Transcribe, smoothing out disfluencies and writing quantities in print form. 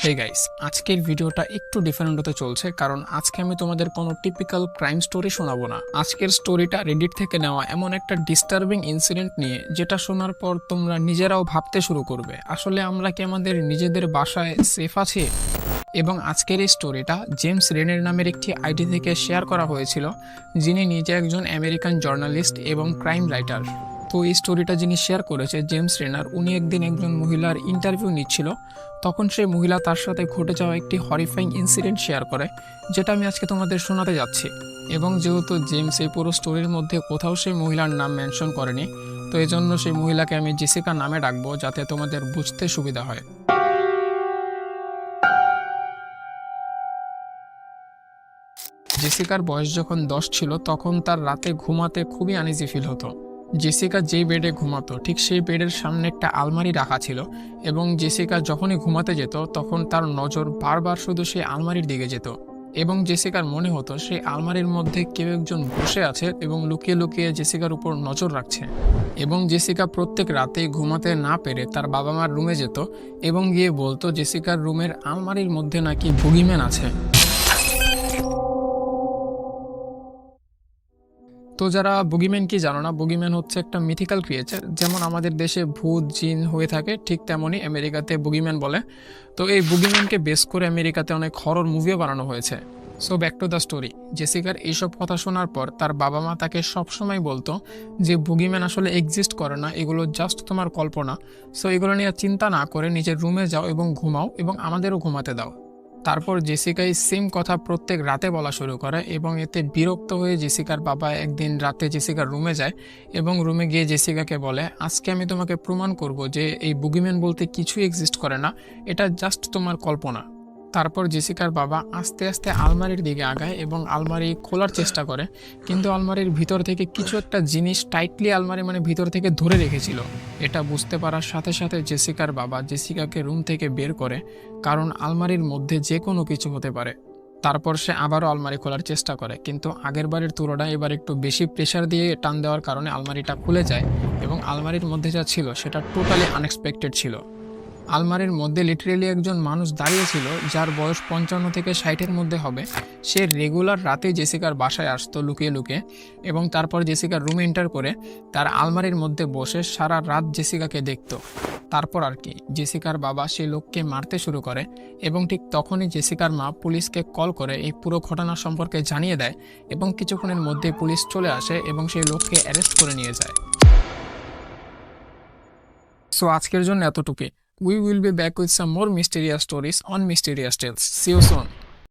Hey guys, আজকের ভিডিওটা একটু ডিফারেন্ট হতে চলছে কারণ আজকে আমি তোমাদের কোনো টিপিক্যাল ক্রাইম স্টোরি শোনাবো না। আজকের স্টোরিটা রেডিট থেকে নেওয়া এমন একটা ডিস্টার্বিং ইনসিডেন্ট নিয়ে, যেটা শোনার পর তোমরা নিজেরাও ভাবতে শুরু করবে আসলে আমরা কি আমাদের নিজেদের বাসায় সেফ আছি। এবং আজকের এই স্টোরিটা জেমস রেনের নামের একটি আইডি থেকে শেয়ার করা হয়েছিল, যিনি নিজে একজন আমেরিকান জার্নালিস্ট এবং ক্রাইম রাইটার। তো এই স্টোরিটা যিনি শেয়ার করেছে জেমস রেনার, উনি একদিন একজন মহিলার ইন্টারভিউ নিচ্ছিল। তখন সেই মহিলা তার সাথে ঘটে যাওয়া একটি হরিফাইং ইনসিডেন্ট শেয়ার করে, যেটা আমি আজকে তোমাদের শোনাতে যাচ্ছি। এবং যেহেতু জেমস এই পুরো স্টোরির মধ্যে কোথাও সেই মহিলার নাম মেনশন করেনি, তো এই জন্য সেই মহিলাকে আমি জেসিকা নামে ডাকবো, যাতে তোমাদের বুঝতে সুবিধা হয়। জেসিকার বয়স যখন 10 ছিল, তখন তার রাতে ঘুমাতে খুবই আনইজি ফিল হতো। জেসিকা যেই বেডে ঘুমাতো ঠিক সেই বেডের সামনে একটা আলমারি রাখা ছিল, এবং জেসিকা যখনই ঘুমাতে যেত তখন তার নজর বারবার শুধু সেই আলমারির দিকে যেত। এবং জেসিকার মনে হতো সেই আলমারির মধ্যে কেউ একজন বসে আছে এবং লুকিয়ে লুকিয়ে জেসিকার উপর নজর রাখছে। এবং জেসিকা প্রত্যেক রাতে ঘুমাতে না পেরে তার বাবা মার রুমে যেত এবং গিয়ে বলতো জেসিকার রুমের আলমারির মধ্যে নাকি বুগিম্যান আছে। তো যারা বুগিম্যান কি জানো না, বুগিম্যান হচ্ছে একটা মিথিক্যাল ক্রিয়েচার। যেমন আমাদের দেশে ভূত জিন হয়ে থাকে, ঠিক তেমনই আমেরিকাতে বুগিম্যান বলে। তো এই বুগিম্যানকে বেস করে আমেরিকাতে অনেক হরর মুভিও বানানো হয়েছে। So back to the story. জেসিকার এইসব কথা শোনার পর তার বাবা মা তাকে সবসময় বলতো যে বুগিম্যান আসলে এক্সিস্ট করে না, এগুলো জাস্ট তোমার কল্পনা। সো এগুলো নিয়ে চিন্তা না করে নিজের রুমে যাও এবং ঘুমাও, এবং আমাদেরও ঘুমাতে দাও। তারপর জেসিকা এই সেম কথা প্রত্যেক রাতে বলা শুরু করে, এবং এতে বিরক্ত হয়ে জেসিকার বাবা একদিন রাতে জেসিকার রুমে যায় এবং রুমে গিয়ে জেসিকাকে বলে, আজকে আমি তোমাকে প্রমাণ করব যে এই বুগিম্যান বলতে কিছুই এক্সিস্ট করে না, এটা জাস্ট তোমার কল্পনা। তারপর জেসিকার বাবা আস্তে আস্তে আলমারির দিকে আগায় এবং আলমারি খোলার চেষ্টা করে, কিন্তু আলমারির ভিতর থেকে কিছু একটা জিনিস টাইটলি আলমারি ভিতর থেকে ধরে রেখেছিল। এটা বুঝতে পারার সাথে সাথে জেসিকার বাবা জেসিকাকে রুম থেকে বের করে, কারণ আলমারির মধ্যে যে কোনো কিছু হতে পারে। তারপর সে আবারও আলমারি খোলার চেষ্টা করে, কিন্তু আগের বারের তুলনায় এবার একটু বেশি প্রেশার দিয়ে টান দেওয়ার কারণে আলমারিটা খুলে যায়, এবং আলমারির মধ্যে যা ছিল সেটা টোটালি আনএক্সপেক্টেড ছিল। আলমারির মধ্যে লিটারেলি একজন মানুষ দাঁড়িয়েছিল, যার বয়স 55 থেকে 60-এর মধ্যে হবে। সে রেগুলার রাতে জেসিকার বাসায় আসতো লুকিয়ে লুকিয়ে, এবং তারপর জেসিকার রুমে এন্টার করে তার আলমারির মধ্যে বসে সারা রাত জেসিকাকে দেখতো। তারপর আর কি, জেসিকার বাবা সেই লোককে মারতে শুরু করে, এবং ঠিক তখনই জেসিকার মা পুলিশকে কল করে এই পুরো ঘটনা সম্পর্কে জানিয়ে দেয়, এবং কিছুক্ষণের মধ্যে পুলিশ চলে আসে এবং সেই লোককে অ্যারেস্ট করে নিয়ে যায়। সো আজকের জন্য এতটুকুই। We will be back with some more mysterious stories on Mysterious Tales. See you soon.